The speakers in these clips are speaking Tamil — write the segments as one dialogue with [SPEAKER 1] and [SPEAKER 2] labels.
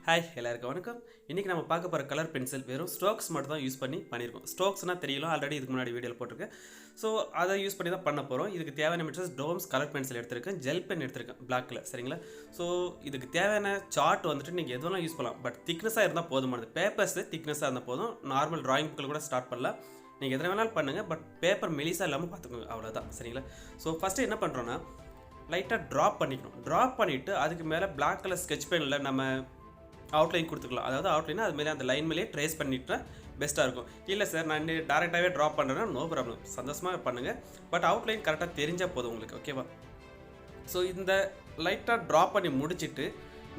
[SPEAKER 1] ஹாய் எல்லாருக்கும் வணக்கம். இன்றைக்கி நம்ம பார்க்க போகிற கலர் பென்சில் வெறும் ஸ்ட்ரோக்ஸ் மட்டும் தான் யூஸ் பண்ணியிருக்கோம். ஸ்ட்ரோக்ஸ்னால் தெரியலாம், ஆல்ரெடி இதுக்கு முன்னாடி வீடியோவில் போட்டிருக்கேன். ஸோ அதை யூஸ் பண்ணி தான் பண்ண போகிறோம். இதுக்கு தேவையான மெட்டீரியல்ஸ் டோம்ஸ் கலர் பென்சில் எடுத்திருக்கேன், ஜெல் பென் எடுத்திருக்கேன் பிளாக் கலர், சரிங்களா? ஸோ இதுக்கு தேவையான சார்ட் வந்துட்டு நீங்கள் எதுவும் யூஸ் பண்ணலாம், பட் திக்னஸாக இருந்தால் போதுமானது. பேப்பர்ஸ் திக்னஸாக இருந்தால் போதும். நார்மல் ட்ராயிங் புக்கில் கூட ஸ்டார்ட் பண்ணலாம், நீங்கள் எத்தனை வேணாலும் பண்ணுங்கள், பட் பேப்பர் மெலிசாக இல்லாமல் பார்த்துக்கோங்க, அவ்வளோதான், சரிங்களா? ஸோ ஃபஸ்ட்டு என்ன பண்ணுறோன்னா லைட்டாக ட்ராப் பண்ணிவிட்டு அதுக்கு மேலே பிளாக் கலர் ஸ்கெட்ச் பெனில் நம்ம அவுட்லைன் கொடுத்துக்கலாம். அதாவது அவுட்லைனா அதுமாரி அந்த லைன் மேலே ட்ரேஸ் பண்ணிட்டா பெஸ்ட்டாக இருக்கும். இல்லை சார் நான் டேரெக்டாகவே ட்ராப் பண்ணுறேன்னா நோ ப்ராப்ளம், சந்தோஷமாக பண்ணுங்கள், பட் அவுட்லைன் கரெக்டாக தெரிஞ்சால் போதும் உங்களுக்கு, ஓகேவா? ஸோ இந்த லைட்டாக ட்ராப் பண்ணி முடிச்சுட்டு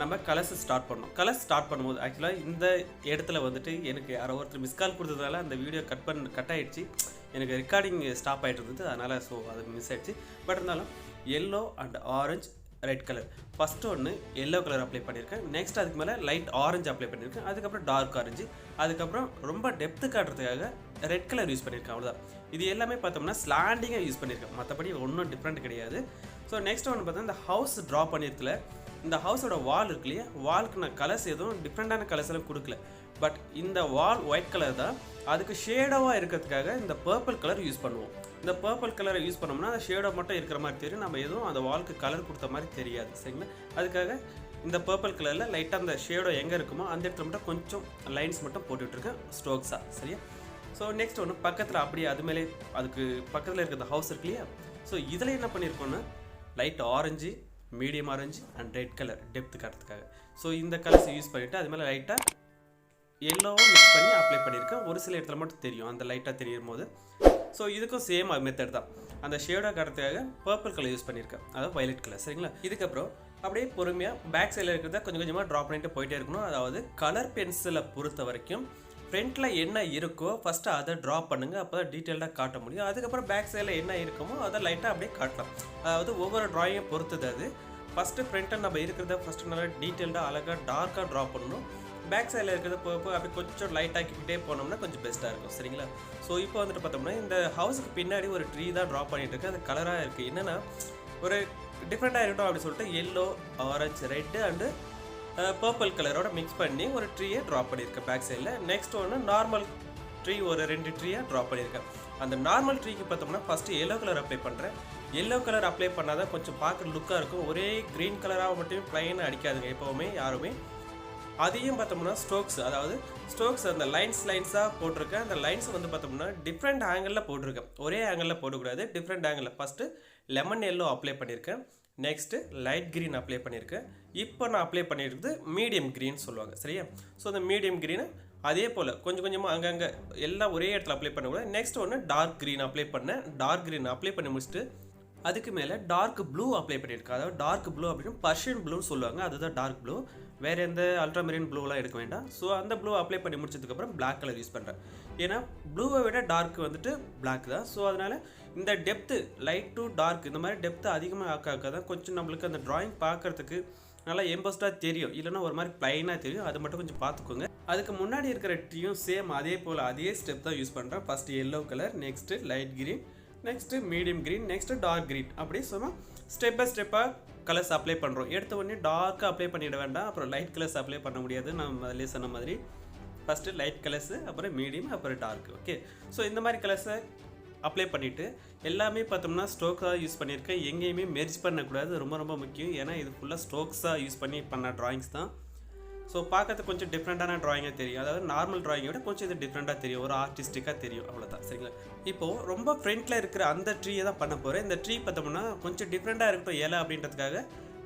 [SPEAKER 1] நம்ம கலர்ஸ் ஸ்டார்ட் பண்ணோம். கலர்ஸ் ஸ்டார்ட் பண்ணும்போது ஆக்சுவலாக இந்த இடத்துல வந்துட்டு எனக்கு யாரோ ஒருத்தர் மிஸ்கால் கொடுத்ததால அந்த வீடியோ கட் ஆகிடுச்சு. எனக்கு ரெக்கார்டிங் ஸ்டாப் ஆகிட்டு இருந்தது, அதனால் ஸோ அது மிஸ் ஆகிடுச்சு. பட் இருந்தாலும் yellow and orange red colour first ஒன்று எல்லோ கலர் அப்ளை பண்ணியிருக்கேன். நெக்ஸ்ட் அதுக்கு மேலே லைட் ஆரஞ்சு அப்ளை பண்ணியிருக்கேன். அதுக்கப்புறம் டார்க் ஆரஞ்சு, அதுக்கப்புறம் ரொம்ப டெப்த்து காட்டுறதுக்காக ரெட் கலர் யூஸ் பண்ணியிருக்கேன், அவ்வளோதான். இது எல்லாமே பார்த்தோம்னா ஸ்லாண்டிங்காக யூஸ் பண்ணியிருக்கேன், மற்றபடி ஒன்றும் டிஃப்ரெண்ட் கிடையாது. ஸோ நெக்ஸ்ட் ஒன்று பார்த்தா இந்த ஹவுஸ் ட்ரா பண்ணியிருக்கல, இந்த ஹவுஸோட வால் இருக்கு இல்லையா, வாலுக்கு நான் கலர்ஸ் எதுவும் டிஃப்ரெண்டான கலர்ஸ் எல்லாம் கொடுக்கல, பட் இந்த வால் ஒயிட் கலர் தான். அதுக்கு ஷேடோவாக இருக்கிறதுக்காக இந்த பர்பிள் கலர் யூஸ் பண்ணுவோம். இந்த பர்பிள் கலரை யூஸ் பண்ணோம்னா அந்த ஷேடோ மட்டும் இருக்கிற மாதிரி தெரியும், நம்ம எதுவும் அந்த வால்க்கு கலர் கொடுத்த மாதிரி தெரியாது, சரிங்களா? அதுக்காக இந்த பர்பிள் கலரில் லைட்டாக அந்த ஷேடோ எங்கே இருக்குமோ அந்த இடத்துல மட்டும் கொஞ்சம் லைன்ஸ் மட்டும் போட்டுட்ருக்கேன் ஸ்ட்ரோக்ஸாக, சரியா? ஸோ நெக்ஸ்ட் ஒன்று பக்கத்தில் அப்படியே அதுமேலே அதுக்கு பக்கத்தில் இருக்கிற ஹவுஸ் இருக்கு இல்லையா, ஸோ இதில் என்ன பண்ணியிருக்கோன்னா light orange, medium orange and red colour depth காட்டுறதுக்காக ஸோ இந்த கலர்ஸ் யூஸ் பண்ணிவிட்டு அது மேலே லைட்டாக எல்லோவும் மிக்ஸ் பண்ணி அப்ளை பண்ணியிருக்கேன். ஒரு சில இடத்துல மட்டும் தெரியும் அந்த லைட்டாக தெரியும் போது. ஸோ இதுக்கும் சேம் மெத்தட் தான். அந்த ஷேடாக காட்டுறதுக்காக பர்பிள் கலர் யூஸ் பண்ணியிருக்கேன், அதாவது வயலட் கலர், சரிங்களா? இதுக்கப்புறம் அப்படியே பொறுமையாக பேக் சைடில் இருக்கிறத கொஞ்சம் கொஞ்சமாக ட்ரா பண்ணிட்டு போயிட்டே இருக்கணும். அதாவது கலர் பென்சிலை பொறுத்த வரைக்கும் ஃப்ரண்ட்டில் என்ன இருக்கோ ஃபஸ்ட்டு அதை ட்ரா பண்ணுங்கள், அப்போ தான் டீட்டெயில்டாக காட்ட முடியும். அதுக்கப்புறம் பேக் சைடில் என்ன இருக்குமோ அதை லைட்டாக அப்படியே காட்டலாம். அதாவது ஒவ்வொரு ட்ராயிங்கை பொறுத்தது அது. ஃபஸ்ட்டு ஃப்ரண்ட்டை நம்ம இருக்கிறத ஃபஸ்ட்டு நல்லா டீட்டெயில்டாக அழகாக டார்க்காக ட்ரா பண்ணணும். பேக் சைடில் இருக்கிறத போக அப்படி கொஞ்சம் லைட் ஆக்கிக்கிட்டே போனோம்னா கொஞ்சம் பெஸ்ட்டாக இருக்கும், சரிங்களா? ஸோ இப்போ வந்துட்டு பார்த்தோம்னா இந்த ஹவுஸுக்கு பின்னாடி ஒரு ட்ரீ தான் ட்ரா பண்ணிட்டு இருக்கு. அது கலராக இருக்குது, என்னென்னா ஒரு டிஃப்ரெண்ட்டாக இருக்கட்டும் அப்படின்னு சொல்லிட்டு yellow, orange, red and purple கலரோட மிக்ஸ் பண்ணி ஒரு ட்ரீயை ட்ரா பண்ணியிருக்கேன் பேக் சைடில். நெக்ஸ்ட் ஒன்று நார்மல் ட்ரீ, ஒரு 2 ட்ரீயாக ட்ரா பண்ணியிருக்கேன். அந்த நார்மல் ட்ரீக்கு பார்த்தோம்னா ஃபஸ்ட்டு எல்லோ கலர் அப்ளை பண்ணுறேன். எல்லோ கலர் அப்ளை பண்ணால் தான் கொஞ்சம் பார்க்குற லுக்காக இருக்கும். ஒரே க்ரீன் கலராக மட்டும் ப்ளைனாக அடிக்காதுங்க எப்போவுமே யாருமே. அதையும் பார்த்தோம்னா ஸ்ட்ரோக்ஸ், அதாவது ஸ்ட்ரோக்ஸ் அந்த லைன்ஸாக போட்டிருக்கேன். அந்த லைன்ஸ் வந்து பார்த்தோம்னா டிஃப்ரெண்ட் ஆங்கிளில் போட்டிருக்கேன், ஒரே ஆங்கிளில் போடக்கூடாது, டிஃப்ரெண்ட் ஆங்கிளில். ஃபஸ்ட்டு லெமன் எல்லோ அப்ளை பண்ணியிருக்கேன், நெக்ஸ்ட்டு லைட் க்ரீன் அப்ளை பண்ணியிருக்கேன். இப்போ நான் அப்ளை பண்ணியிருக்கிறது மீடியம் க்ரீன் சொல்லுவாங்க, சரியா? ஸோ அந்த மீடியம் க்ரீனை அதே போல் கொஞ்சம் கொஞ்சமாக அங்கங்கே எல்லாம் ஒரே இடத்துல அப்ளை பண்ணக்கூடாது. நெக்ஸ்ட் ஒன்று டார்க் க்ரீன் அப்ளை பண்ணேன். டார்க் க்ரீன் அப்ளை பண்ணி முடிச்சுட்டு அதுக்கு மேலே டார்க் ப்ளூ அப்ளை பண்ணியிருக்கேன். அதாவது டார்க் ப்ளூ அப்படின்னு பர்ஷியன் ப்ளூன்னு சொல்லுவாங்க, அதுதான் டார்க் ப்ளூ. வேறு எந்த அல்ட்ராமெரின் ப்ளூலாம் எடுக்க வேண்டாம். ஸோ அந்த ப்ளூ அப்ளை பண்ணி முடிச்சதுக்கப்புறம் பிளாக் கலர் யூஸ் பண்ணுறேன். ஏன்னா ப்ளூவை விட டார்க் வந்துட்டு பிளாக் தான். ஸோ அதனால் இந்த டெப்த்து லைட் டு டார்க் இந்த மாதிரி டெப்த்து அதிகமாக ஆக்க தான் கொஞ்சம் நம்மளுக்கு அந்த ட்ராயிங் பார்க்குறதுக்கு நல்லா எம்போஸ்டாக தெரியும், இல்லைன்னா ஒரு மாதிரி ப்ளைனாக தெரியும். அது மட்டும் கொஞ்சம் பார்த்துக்கோங்க. அதுக்கு முன்னாடி இருக்கிற ட்ரீயும் சேம் அதே போல் அதே ஸ்டெப் தான் யூஸ் பண்ணுறேன். First yellow colour, next light green, next medium green, next dark green, அப்படி சும்மா ஸ்டெப் பை ஸ்டெப்பாக கலர்ஸ் அப்ளை பண்ணுறோம். எடுத்த உடனே டார்க்காக அப்ளை பண்ணிட வேண்டாம், அப்புறம் லைட் கலர்ஸ் அப்ளை பண்ண முடியாது. நம்ம அதிலே சொன்ன மாதிரி ஃபஸ்ட்டு லைட் கலர்ஸு, அப்புறம் மீடியம், அப்புறம் டார்க், ஓகே? ஸோ இந்த மாதிரி கலர்ஸை அப்ளை பண்ணிவிட்டு எல்லாமே பார்த்தோம்னா ஸ்ட்ரோக்ஸாக யூஸ் பண்ணியிருக்கேன். எங்கேயுமே மெர்ஜ் பண்ணக்கூடாது, ரொம்ப ரொம்ப முக்கியம். ஏன்னா இது ஃபுல்லாக ஸ்ட்ரோக்ஸாக யூஸ் பண்ணி பண்ண ட்ராயிங்ஸ் தான். ஸோ பார்க்கறதுக்கு கொஞ்சம் டிஃப்ரெண்ட்டான ட்ராயிங்காக தெரியும், அதாவது நார்மல் ட்ராயிங்கை விட கொஞ்சம் இது டிஃப்ரெண்ட்டாக தெரியும், ஒரு ஆர்டிஸ்டிக்காக தெரியும், அவ்வளோதான், சரிங்களா? இப்போது ரொம்ப ஃப்ரண்ட்டில் இருக்கிற அந்த ட்ரீயை தான் பண்ண போகிறேன். இந்த ட்ரீ பார்த்தோம்னா கொஞ்சம் டிஃப்ரெண்ட்டாக இருக்கட்டும் இலை அப்படின்றதுக்காக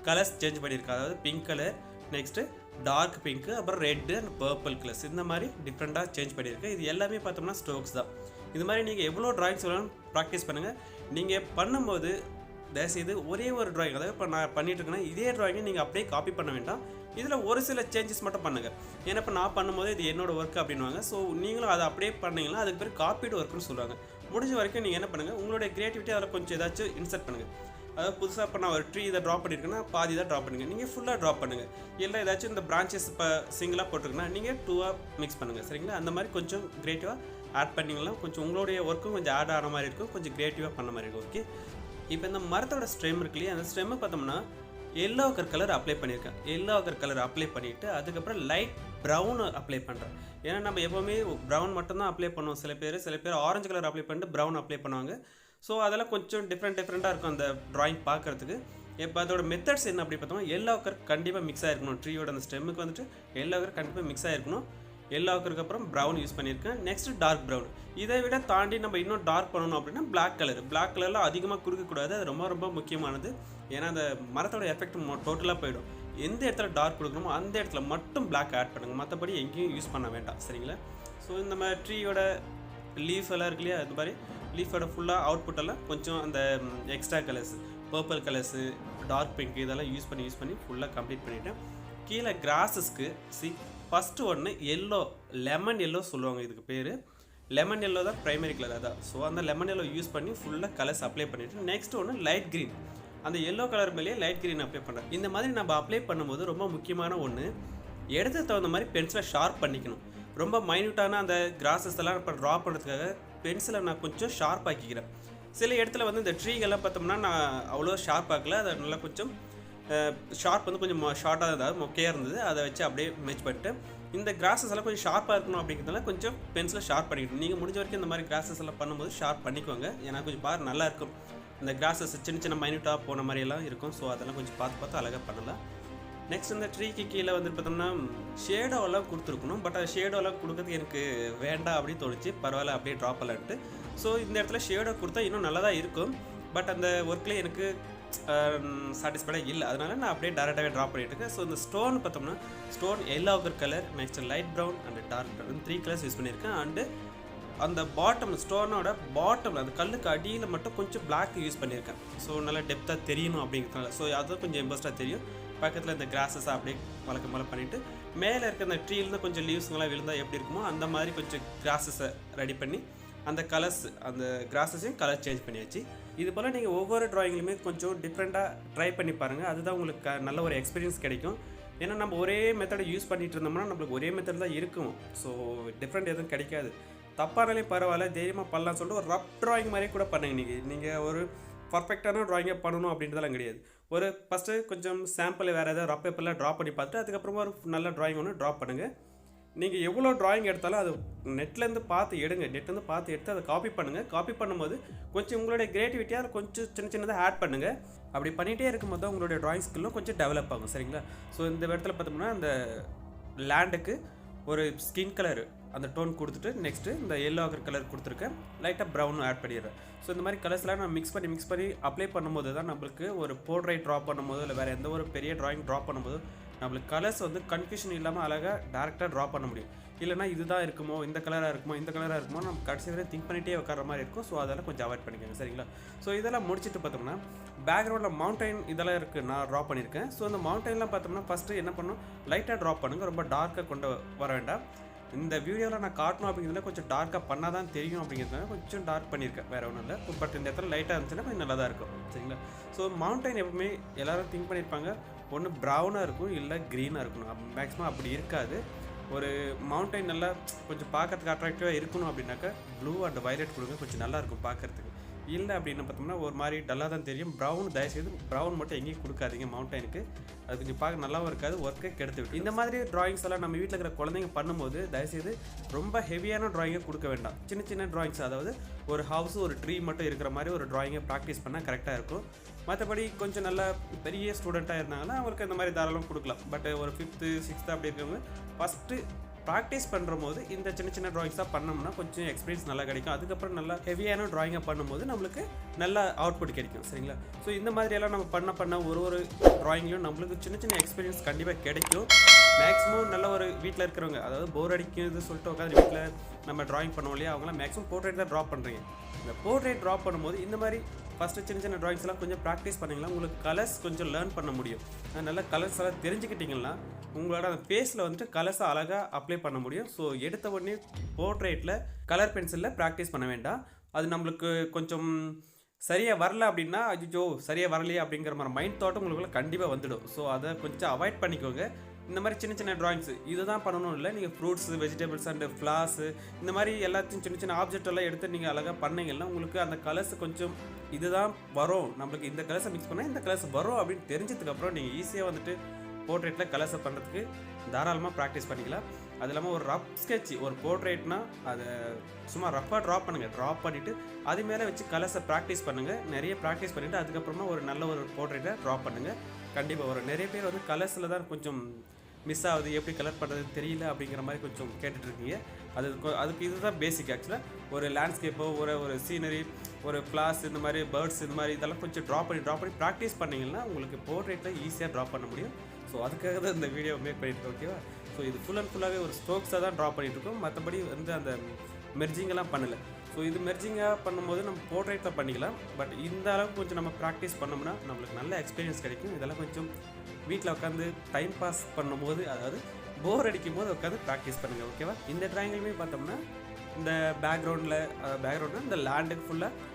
[SPEAKER 1] கலர்ஸ் சேஞ்ச் பண்ணியிருக்கேன். அதாவது pink colour, next dark pink, அப்புறம் ரெட்டு அண்ட் பர்பிள் கலர்ஸ், இந்த மாதிரி டிஃப்ரெண்ட்டாக சேஞ்ச் பண்ணியிருக்கேன். இது எல்லாமே பார்த்தோம்னா ஸ்ட்ரோக்ஸ் தான். இது மாதிரி நீங்கள் எவ்வளோ ட்ராயிங்ஸ் வேணாலும் ப்ராக்டிஸ் பண்ணுங்கள். நீங்கள் பண்ணும்போது தயவுசெய்து ஒரே ஒரு ட்ராயிங், அதாவது இப்போ நான் பண்ணிட்டு இருக்கேன்னா இதே ட்ராயிங்கை நீங்கள் அப்படியே காப்பி பண்ண வேண்டாம். இதில் ஒரு சில சேஞ்சஸ் மட்டும் பண்ணுங்கள். ஏன்னா இப்போ நான் பண்ணும்போது இது என்னோடய ஒர்க் அப்படின்வாங்க. ஸோ நீங்களும் அதை அப்படியே பண்ணிங்கன்னா அதுக்கு பேர் காப்பீடு ஒர்க்குன்னு சொல்லுவாங்க. முடிஞ்ச வரைக்கும் நீங்கள் என்ன பண்ணுங்கள், உங்களுடைய க்ரியேட்டிவிட்டி அதில் கொஞ்சம் ஏதாச்சும் இன்சர்ட் பண்ணுங்கள். அதாவது புதுசாக இப்போ நான் ஒரு ட்ரீ இதை ட்ரா பண்ணியிருக்கேன்னா பாதி தான் ட்ரா பண்ணுங்கள், நீங்கள் ஃபுல்லாக ட்ரா பண்ணுங்கள். இல்லை ஏதாச்சும் இந்த பிரான்ச்சஸ் இப்போ சிங்கிளாக போட்டிருக்குன்னா நீங்கள் 2ஆக மிக்ஸ் பண்ணுங்கள், சரிங்களா? அந்த மாதிரி கொஞ்சம் க்ரியேட்டிவாக ஆட் பண்ணிங்கன்னா கொஞ்சம் உங்களுடைய ஒர்க்கும் கொஞ்சம் ஆட் ஆன மாதிரி இருக்கும், கொஞ்சம் க்ரியேட்டிவாக பண்ண மாதிரி இருக்கும், ஓகே? இப்போ இந்த மரத்தோட ஸ்ட்ரெம் இருக்கு இல்லையா, அந்த ஸ்ட்ரெம்மை பார்த்தோம்னா எல்லோ கலர் அப்ளை பண்ணியிருக்கேன். எல்லோ கலர் அப்ளை பண்ணிவிட்டு அதுக்கப்புறம் லைட் ப்ரௌன் அப்ளை பண்ணுறேன். ஏன்னா நம்ம எப்போவுமே ப்ரௌன் மட்டும்தான் அப்ளை பண்ணுவோம். சில பேர் ஆரஞ்சு கலர் அப்ளை பண்ணிட்டு ப்ரௌன் அப்ளை பண்ணுவாங்க. ஸோ அதெல்லாம் கொஞ்சம் டிஃப்ரெண்ட்டாக இருக்கும் அந்த ட்ராயிங் பார்க்குறதுக்கு. இப்போ அதோட மெத்தட்ஸ் என்ன அப்படி பார்த்தோம்னா, எல்லோ கலர் கண்டிப்பாக மிக்ஸ் ஆகிருக்கணும். ட்ரீயோட அந்த ஸ்டெம்முக்கு வந்துட்டு எல்லோ கலர் கண்டிப்பாக மிக்ஸ் ஆகிருக்கணும். எல்லோ கலருக்கு அப்புறம் ப்ரௌன் யூஸ் பண்ணியிருக்கேன். Next dark brown. இதை விட தாண்டி நம்ம இன்னும் டார்க் பண்ணணும் அப்படின்னா பிளாக் கலரில் அதிகமாக கொடுக்கக்கூடாது. அது ரொம்ப ரொம்ப முக்கியமானது. ஏன்னா அந்த மரத்தோட எஃபெக்ட் டோட்டலாக போயிடும். எந்த இடத்துல டார்க் கொடுக்கணுமோ அந்த இடத்துல மட்டும் பிளாக் ஆட் பண்ணுங்கள். மற்றபடி எங்கேயும் யூஸ் பண்ண வேண்டாம். சரிங்களா? ஸோ இந்த மாதிரி ட்ரீயோட லீஃப் எல்லாம் இருக்கு இல்லையா, அது மாதிரி லீஃபோட ஃபுல்லாக அவுட்புட்டெல்லாம் கொஞ்சம் அந்த extra colours, purple colours, dark pink இதெல்லாம் யூஸ் பண்ணி ஃபுல்லாக கம்ப்ளீட் பண்ணிவிட்டேன். கீழே கிராஸஸ்க்கு ஃபஸ்ட்டு ஒன்று எல்லோ, லெமன் எல்லோ சொல்லுவாங்க. இதுக்கு பேர் லெமன் எல்லோ தான் ப்ரைமரி கலர் அதான். ஸோ அந்த லெமன் எல்லோ யூஸ் பண்ணி ஃபுல்லாக கலர்ஸ் அப்ளை பண்ணிவிட்டு நெக்ஸ்ட் ஒன்று லைட் க்ரீன். அந்த எல்லோ கலர் மேலேயே லைட் க்ரீன் அப்ளை பண்ணுறேன். இந்த மாதிரி நம்ம அப்ளை பண்ணும்போது ரொம்ப முக்கியமான ஒன்று, இடத்துக்கு தகுந்த மாதிரி பென்சிலை ஷார்ப் பண்ணிக்கணும். ரொம்ப மைன்யூட்டான அந்த கிராஸஸ் எல்லாம் இப்போ ட்ரா பண்ணுறதுக்காக பென்சிலை நான் கொஞ்சம் ஷார்ப் ஆக்கிக்கிறேன். சில இடத்துல வந்து இந்த ட்ரீகெல்லாம் பார்த்தோம்னா நான் அவ்வளோ ஷார்ப் ஆக்கல. அதை நல்லா கொஞ்சம் ஷார்ப் வந்து கொஞ்சம் ஷார்ட்டாக இருந்தது, மொக்கையாக இருந்தது. அதை வச்சு அப்படியே மேட்ச் பண்ணிட்டு இந்த கிராஸஸ் எல்லாம் கொஞ்சம் ஷார்ப்பாக இருக்கணும் அப்படிங்கிறதுனால கொஞ்சம் பென்சிலை ஷார்ப் பண்ணிக்கணும். நீங்கள் முடிஞ்ச வரைக்கும் இந்த மாதிரி கிராஸஸ் எல்லாம் பண்ணும்போது ஷார்ப் பண்ணிக்கோங்க. ஏன்னா கொஞ்சம் பாரு நல்லா இருக்கும். இந்த கிராஸஸ் சின்ன மைன்யூட்டாக போன மாதிரியெல்லாம் இருக்கும். ஸோ அதெல்லாம் கொஞ்சம் பார்த்து அழகாக பண்ணலாம். நெக்ஸ்ட் இந்த ட்ரீக்கு கீழே வந்து பார்த்தோம்னா ஷேடோவெல்லாம் கொடுத்துருக்கணும். பட் அது ஷேடோவெல்லாம் கொடுக்கறதுக்கு எனக்கு வேண்டாம் அப்படின்னு தோணுச்சு. பரவாயில்ல அப்படியே ட்ராப் பண்ணலான்ட்டு. ஸோ இந்த இடத்துல ஷேடோ கொடுத்தா இன்னும் நல்லா தான் இருக்கும். பட் அந்த ஒர்க்கில் எனக்கு சாட்டிஸ்ஃபைடாக இல்லை. அதனால நான் அப்படியே டேரெக்டாகவே ட்ராப் பண்ணிட்டு இருக்கேன். ஸோ இந்த ஸ்டோன் பார்த்தோம்னா stone yellow colour, next light brown and dark brown 3 colours use பண்ணியிருக்கேன். அண்டு அந்த பாட்டம் ஸ்டோனோட பாட்டம் அந்த கல்லுக்கு அடியில் மட்டும் கொஞ்சம் பிளாக் யூஸ் பண்ணியிருக்கேன். ஸோ நல்லா டெப்த்தாக தெரியணும் அப்படிங்கிறதுனால. ஸோ அதுவும் கொஞ்சம் இன்ட்ரெஸ்ட்டாக தெரியும். பக்கத்தில் இந்த கிராஸஸ் அப்படியே வழக்கம் போல் பண்ணிவிட்டு மேலே இருக்க அந்த ட்ரீலேருந்து கொஞ்சம் லீவ்ஸுங்கெல்லாம் விழுந்தால் எப்படி இருக்குமோ அந்த மாதிரி கொஞ்சம் கிராஸஸை ரெடி பண்ணி அந்த கலர்ஸ் அந்த கிராஸஸையும் கலர் சேஞ்ச் பண்ணியாச்சு. இது போல் நீங்கள் ஒவ்வொரு ட்ராயிங்லையுமே கொஞ்சம் டிஃப்ரெண்ட்டாக ட்ரை பண்ணி பாருங்கள். அதுதான் உங்களுக்கு நல்ல ஒரு எக்ஸ்பீரியன்ஸ் கிடைக்கும். ஏன்னா நம்ம ஒரே மெத்தடை யூஸ் பண்ணிகிட்டு இருந்தோம்னா நம்மளுக்கு ஒரே மெத்தட் தான் இருக்கும். ஸோ டிஃப்ரெண்ட் எதுவும் கிடைக்காது. தப்பானாலே பரவாயில்ல, தைரியமாக பண்ணலாம் சொல்லிட்டு ஒரு ரஃப் ட்ராயிங் மாதிரி கூட பண்ணுங்க. நீங்கள் ஒரு பர்ஃபெக்டான ட்ராயிங்கை பண்ணணும் அப்படின்றதெல்லாம் கிடையாது. ஒரு ஃபஸ்ட்டு கொஞ்சம் சாம்பிள் வேறு ஏதாவது ரஃப் பேப்பரில் ட்ரா பண்ணி பார்த்துட்டு அதுக்கப்புறமா ஒரு நல்ல ட்ராயிங் ஒன்று ட்ரா பண்ணுங்கள். நீங்கள் எவ்வளோ ட்ராயிங் எடுத்தாலும் அது நெட்லேருந்து பார்த்து எடுத்து அதை காப்பி பண்ணுங்கள். காப்பி பண்ணும்போது கொஞ்சம் உங்களுடைய கிரியேட்டிவிட்டியாக அதை கொஞ்சம் சின்னதாக ஆட் பண்ணுங்கள். அப்படி பண்ணிகிட்டே இருக்கும்போது தான் உங்களுடைய ட்ராயிங் ஸ்கில்லும் கொஞ்சம் டெவலப் ஆகும். சரிங்களா? ஸோ இந்த இடத்துல பார்த்தோம்னா அந்த லேண்டுக்கு ஒரு ஸ்கின் கலர் அந்த டோன் கொடுத்துட்டு நெக்ஸ்ட்டு இந்த எல்லோ கலர் கொடுத்துருக்கேன். லைட்டாக ப்ரௌனும் ஆட் பண்ணிடுறேன். ஸோ இந்த மாதிரி கலர்ஸ்லாம் நான் மிக்ஸ் பண்ணி அப்ளை பண்ணும்போது தான் நம்மளுக்கு ஒரு போர்ட்ரைட் ட்ரா பண்ணும்போது இல்லை வேறு எந்த ஒரு பெரிய ட்ராயிங் ட்ரா பண்ணும்போது நம்மளுக்கு கலர்ஸ் வந்து கன்ஃபியூஷன் இல்லாமல் அழகாக டேரெக்டாக ட்ரா பண்ண முடியும். இல்லைனா இதுதான் இருக்குமோ, இந்த கலராக இருக்குமோ நம்ம கடைசி வரை திங்க் பண்ணிகிட்டே உட்கார மாதிரி இருக்கும். ஸோ அதெல்லாம் கொஞ்சம் அவாய்ட் பண்ணிக்கோங்க. சரிங்களா? ஸோ இதெல்லாம் முடிச்சுட்டு பார்த்தோம்னா பேக்ரவுண்டில் மவுண்டைன் இதெல்லாம் இருக்குது, நான் ட்ரா பண்ணியிருக்கேன். ஸோ இந்த மவுண்டைன்லாம் பார்த்தோம்னா ஃபஸ்ட்டு என்ன பண்ணணும், லைட்டாக ட்ரா பண்ணுங்கள். ரொம்ப டார்க்காக கொண்டு வர வேண்டாம். இந்த வீடியோவில் நான் காட்டணும் அப்படிங்கிறதுல கொஞ்சம் டார்க்காக பண்ணால் தான் தெரியும் அப்படிங்கிறதுனால கொஞ்சம் டார்க் பண்ணியிருக்கேன், வேறு ஒன்றும் இல்லை. பட் இந்த இடத்துல லைட்டாக இருந்துச்சுன்னா கொஞ்சம் நல்லா தான் இருக்கும். சரிங்களா? ஸோ மவுண்டைன் எப்பவுமே எல்லோரும் திங்க் பண்ணியிருப்பாங்க, ஒன்று ப்ரௌனாக இருக்கும் இல்லை க்ரீனாக இருக்கணும். மேக்ஸிமம் அப்படி இருக்காது. ஒரு மவுண்டைன் நல்லா கொஞ்சம் பார்க்கறதுக்கு அட்ராக்டிவாக இருக்கணும் அப்படின்னாக்கா ப்ளூ அண்ட் வயலட் கொடுங்க, கொஞ்சம் நல்லாயிருக்கும் பார்க்குறதுக்கு. இல்லை அப்படின்னு பார்த்தோம்னா ஒரு மாதிரி டல்லாக தான் தெரியும். ப்ரௌன் தயவுசெய்து ப்ரௌன் மட்டும் எங்கேயும் கொடுக்காதீங்க மவுண்டைனுக்கு. அது கொஞ்சம் பார்க்க நல்லாவும் இருக்காது, ஒர்க்கை கெடுத்து விட்டு. இந்த மாதிரி ட்ராயிங்ஸ் எல்லாம் நம்ம வீட்டில் இருக்கிற குழந்தைங்க பண்ணும்போது தயவுசெய்து ரொம்ப ஹெவியான ட்ராயிங்கை கொடுக்க வேண்டாம். சின்ன ட்ராயிங்ஸ், அதாவது ஒரு ஹவுஸ் ஒரு ட்ரீ மட்டும் இருக்கிற மாதிரி ஒரு ட்ராயிங்கை ப்ராக்டிஸ் பண்ணால் கரெக்டாக இருக்கும். மற்றபடி கொஞ்சம் நல்லா பெரிய ஸ்டூடெண்ட்டாக இருந்தாங்கன்னா அவங்களுக்கு இந்த மாதிரி தாராளம் கொடுக்கலாம். பட் ஒரு 5th 6th அப்படி இருக்கவங்க ஃபஸ்ட்டு ப்ராக்டிஸ் பண்ணுற போது இந்த சின்ன ட்ராயிங்ஸாக பண்ணோம்னா கொஞ்சம் எக்ஸ்பீரியன்ஸ் நல்லா கிடைக்கும். அதுக்கப்புறம் நல்லா ஹெவியான ட்ராயிங்கை பண்ணும்போது நம்மளுக்கு நல்ல அவுட்புட் கிடைக்கும். சரிங்களா? ஸோ இந்த மாதிரியெல்லாம் நம்ம பண்ண ஒரு ட்ராயிங்லையும் நம்மளுக்கு சின்ன எக்ஸ்பீரியன்ஸ் கண்டிப்பாக கிடைக்கும். மேக்ஸிமம் நல்ல ஒரு வீட்டில் இருக்கிறவங்க, அதாவது போர் அடிக்கிறது சொல்லிட்டு உட்காந்து வீட்டில் நம்ம ட்ராயிங் பண்ணுவோம் இல்லையா, அவங்களாம் மேக்ஸிமம் போர்ட்ரேட் தான் ட்ரா பண்ணுறீங்க. இந்த போர்ட்ரேட் ட்ரா பண்ணும்போது இந்த மாதிரி ஃபஸ்ட்டு சின்ன ட்ராயிங்ஸ் எல்லாம் கொஞ்சம் ப்ராக்டிஸ் பண்ணிங்கன்னா உங்களுக்கு கலர்ஸ் கொஞ்சம் லேர்ன் பண்ண முடியும். நல்ல கலர்ஸ் எல்லாம் தெரிஞ்சுக்கிட்டிங்கன்னா உங்களோட அந்த ஃபேஸில் வந்துட்டு கலர்ஸை அழகாக அப்ளை பண்ண முடியும். ஸோ எடுத்த உடனே போர்ட்ரேட்டில் கலர் பென்சிலில் ப்ராக்டிஸ் பண்ண வேண்டாம். அது நம்மளுக்கு கொஞ்சம் சரியாக வரல அப்படின்னா அஜிஜோ சரியாக வரலையே அப்படிங்கிற மாதிரி மைண்ட் தாட்டும் உங்களுக்குள்ள கண்டிப்பாக வந்துடும். ஸோ அதை கொஞ்சம் அவாய்ட் பண்ணிக்கோங்க. இந்த மாதிரி சின்ன சின்ன ட்ராயிங்ஸ் இதுதான் பண்ணணும் இல்லை, நீங்கள் ஃப்ரூட்ஸ், வெஜிடபிள்ஸ் அண்ட் ஃப்ளார்ஸு இந்த மாதிரி எல்லாத்தையும் சின்ன சின்ன ஆப்ஜெக்ட் எல்லாம் எடுத்து நீங்கள் அழகாக பண்ணீங்கன்னா உங்களுக்கு அந்த கலர்ஸ் கொஞ்சம் இதுதான் வரும், நம்மளுக்கு இந்த கலர்ஸை மிக்ஸ் பண்ணால் இந்த கலர்ஸ் வரும் அப்படின்னு தெரிஞ்சதுக்கப்புறம் நீங்கள் ஈஸியாக வந்துட்டு போர்ட்ரேட்டில் கலர்ஸை பண்ணுறதுக்கு தாராளமாக ப்ராக்டிஸ் பண்ணிக்கலாம். அது இல்லாமல் ஒரு ரஃப் ஸ்கெட்ச், ஒரு போர்ட்ரேட்னா அதை சும்மா ரஃபாக ட்ராப் பண்ணுங்கள். ட்ராப் பண்ணிவிட்டு அது மேலே வச்சு கலர்ஸை ப்ராக்டிஸ் பண்ணுங்கள். நிறைய ப்ராக்டிஸ் பண்ணிவிட்டு அதுக்கப்புறமா ஒரு நல்ல ஒரு போர்ட்ரேட்டை ட்ராப் பண்ணுங்கள். கண்டிப்பாக வரும். நிறைய பேர் வந்து கலர்ஸில் தான் கொஞ்சம் மிஸ் ஆகுது, எப்படி கலர் பண்ணுறதுன்னு தெரியல அப்படிங்கிற மாதிரி கொஞ்சம் கேட்டுட்ருக்கீங்க. அதுக்கு இதுதான் பேசிக். ஆக்சுவலாக ஒரு லேண்ட்ஸ்கேப்போ ஒரு சீனரி, ஒரு ஃப்ளார்ஸ், இந்த மாதிரி பேர்ட்ஸ், இந்த மாதிரி இதெல்லாம் கொஞ்சம் ட்ராப் பண்ணி ப்ராக்டிஸ் பண்ணிங்கன்னா உங்களுக்கு போர்ட்ரேட்டில் ஈஸியாக ட்ராப் பண்ண முடியும். ஸோ அதுக்காக தான் இந்த வீடியோ மேக் பண்ணிட்டு ஓகேவா. ஸோ இது ஃபுல் அண்ட் ஃபுல்லாகவே ஒரு ஸ்ட்ரோக்ஸாக தான் ட்ராப் பண்ணிகிட்ருக்கோம், மற்றபடி வந்து அந்த மெர்ஜிங்கெல்லாம் பண்ணலை. ஸோ இது மெர்ஜிங்காக பண்ணும்போது நம்ம போர்ட்ரேட்டில் பண்ணிக்கலாம். பட் இந்த அளவுக்கு கொஞ்சம் நம்ம ப்ராக்டிஸ் பண்ணோம்னா நம்மளுக்கு நல்ல எக்ஸ்பீரியன்ஸ் கிடைக்கும். இதெல்லாம் கொஞ்சம் வீட்டில் உட்காந்து டைம் பாஸ் பண்ணும்போது, அதாவது போர் அடிக்கும் போது உட்காந்து ப்ராக்டிஸ் பண்ணுங்கள் ஓகேவா. இந்த ட்ராயிங்குமே பார்த்தோம்னா இந்த பேக்ரவுண்டில் இந்த லேண்டுக்கு ஃபுல்லாக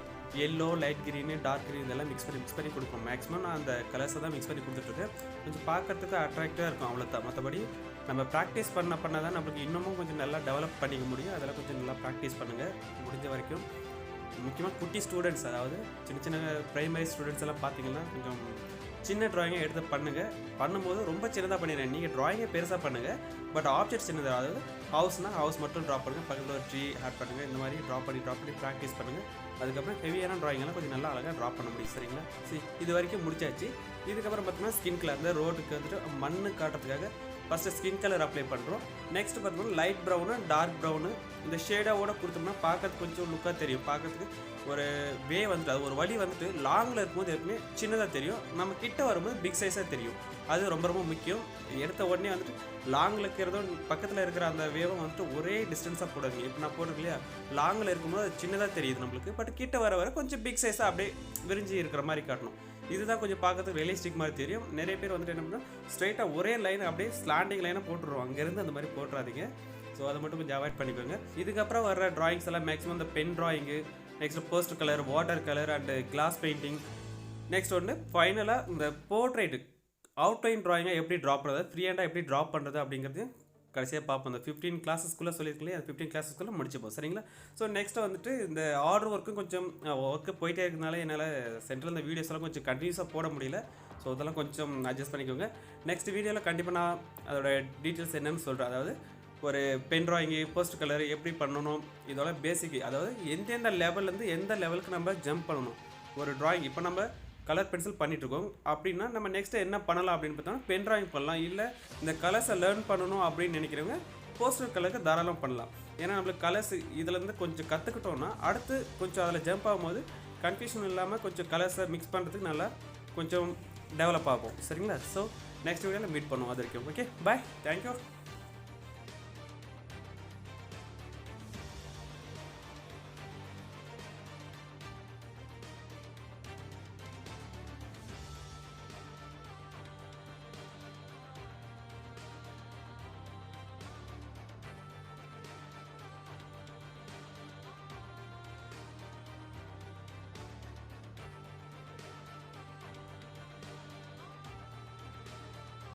[SPEAKER 1] yellow, light green, dark green இதெல்லாம் மிக்ஸ் பண்ணி கொடுப்போம். மேக்ஸிமம் நான் அந்த கலர்ஸை தான் மிக்ஸ் பண்ணி கொடுத்துட்ருக்கேன். கொஞ்சம் பார்க்கறதுக்கு அட்ராக்டிவாக இருக்கும், அவ்வளோதான். மற்றபடி நம்ம ப்ராக்டிஸ் பண்ண தான் நம்மளுக்கு இன்னமும் கொஞ்சம் நல்லா டெவலப் பண்ணிக்க முடியும். அதெல்லாம் கொஞ்சம் நல்லா ப்ராக்டிஸ் பண்ணுங்கள் முடிஞ்ச வரைக்கும். முக்கியமாக குட்டி ஸ்டூடெண்ட்ஸ், அதாவது சின்ன சின்ன ப்ரைமரி ஸ்டூடெண்ட்ஸ் எல்லாம் பார்த்தீங்கன்னா கொஞ்சம் சின்ன ட்ராயிங்கை எடுத்து பண்ணும்போது ரொம்ப சின்னதாக பண்ணிடுறேன். நீங்கள் ட்ராயிங்கை பெருசாக பண்ணுங்கள், பட் ஆப்ஜெக்ட் சின்னதாக, அதாவது ஹவுஸ் மட்டும் ட்ரா பண்ணுங்கள், பக்கத்தில் ஒரு ட்ரீ ஆட் பண்ணுங்கள். இந்த மாதிரி ட்ரா பண்ணி ப்ராக்டிஸ் பண்ணுங்கள். அதுக்கப்புறம் ஹெவியான ட்ராயிங்கெல்லாம் கொஞ்சம் நல்லா அழகாக ட்ரா பண்ண முடியும். சரிங்களா. சரி, இது வரைக்கும் முடிச்சாச்சு. இதுக்கப்புறம் பார்த்தோம்னா ஸ்கின் கலர், அந்த ரோட்டுக்கு வந்துட்டு மண்ணு காட்டுறதுக்காக ஃபஸ்ட்டு ஸ்கின் கலர் அப்ளை பண்ணுறோம். நெக்ஸ்ட் பார்த்தோம்னா லைட் ப்ரௌனு, டார்க் ப்ரௌனு இந்த ஷேடாவோட கொடுத்தோம்னா பார்க்கறதுக்கு கொஞ்சம் லுக்காக தெரியும். பார்க்கறதுக்கு ஒரு வே வந்துட்டு, அது ஒரு வழி வந்துட்டு லாங்கில் இருக்கும்போது எப்பவுமே சின்னதாக தெரியும், நம்ம கிட்ட வரும்போது பிக் சைஸாக தெரியும். அது ரொம்ப ரொம்ப முக்கியம். எடுத்த உடனே வந்துட்டு லாங்கில் இருக்கிறதும் பக்கத்தில் இருக்கிற அந்த வேவும் வந்துட்டு ஒரே டிஸ்டன்ஸாக போடுங்க. இப்போ நான் போடுறது இல்லையா, லாங்கில் இருக்கும்போது அது சின்னதாக தெரியுது நம்மளுக்கு, பட் கிட்ட வர கொஞ்சம் பிக் சைஸாக அப்படியே விரிஞ்சு இருக்கிற மாதிரி காட்டணும். இதுதான் கொஞ்சம் பார்க்கறதுக்கு ரியலிஸ்டிக் மாதிரி தெரியும். நிறைய பேர் வந்துட்டு என்ன பண்ணால் ஸ்ட்ரைட்டாக ஒரே லைன் அப்படியே ஸ்லாண்டிங் லைனாக போட்டுருவோம். அங்கேருந்து அந்த மாதிரி போட்டுறாதீங்க. ஸோ அதை மட்டும் கொஞ்சம் அவாய்ட் பண்ணிக்கோங்க. இதுக்கப்புறம் வர ட்ராயிங்ஸ் எல்லாம் மேக்ஸிமம் இந்த pen drawing, next post colour, water colour and glass painting. Next வந்து ஃபைனலாக இந்த போர்ட்ரேட்டு அவுட்லைன் ட்ராயிங்காக எப்படி ட்ராப் பண்ணுறது, ஃப்ரீ ஹேண்டாக எப்படி ட்ராப் பண்ணுறது அப்படிங்கிறது கடைசியாக பார்ப்போம். இந்த 15 கிளாஸஸ்க்குள்ளே சொல்லியிருக்கலையே, அந்த 15 கிளாஸஸ்க்குள்ளே முடிச்சுப்போம். சரிங்களா. ஸோ நெக்ஸ்ட்டு வந்துட்டு இந்த ஆர்டர் ஒர்க்கும் கொஞ்சம் ஒர்க்கு போயிட்டே இருக்கிறதுனால என்னால் சென்ட்ரல் இந்த வீடியோஸ் எல்லாம் கொஞ்சம் கண்டினியூஸாக போட முடியல. ஸோ இதெல்லாம் கொஞ்சம் அட்ஜஸ்ட் பண்ணிக்கோங்க. நெக்ஸ்ட் வீடியோவில் கண்டிப்பாக நான் அதோட டீட்டெயில்ஸ் என்னென்னு சொல்கிறேன். அதாவது ஒரு பென் ட்ராயிங்கு, போஸ்ட் கலர் எப்படி பண்ணணும், இதோட பேசிக், அதாவது எந்தெந்த லெவல்லேருந்து எந்த லெவலுக்கு நம்ம ஜம்ப் பண்ணணும். ஒரு ட்ராயிங் இப்போ நம்ம கலர் பென்சில் பண்ணிகிட்ருக்கோம் அப்படின்னா நம்ம நெக்ஸ்ட்டு என்ன பண்ணலாம் அப்படின்னு பார்த்தோம்னா பென் ட்ராயிங் பண்ணலாம். இல்லை இந்த கலர்ஸை லேர்ன் பண்ணணும் அப்படின்னு நினைக்கிறவங்க போஸ்டர் கலருக்கு தாராளம் பண்ணலாம். ஏன்னா நம்மளுக்கு கலர்ஸ் இதுலேருந்து கொஞ்சம் கற்றுக்கிட்டோன்னா அடுத்து கொஞ்சம் அதில் ஜம்ப் ஆகும்போது கன்ஃபியூஷன் இல்லாமல் கொஞ்சம் கலர்ஸை மிக்ஸ் பண்ணுறதுக்கு நல்லா கொஞ்சம் டெவலப் ஆகும். சரிங்களா. ஸோ நெக்ஸ்ட் வீடியோவில் மீட் பண்ணுவோம். அது வரைக்கும் ஓகே, பாய், தேங்க்யூ.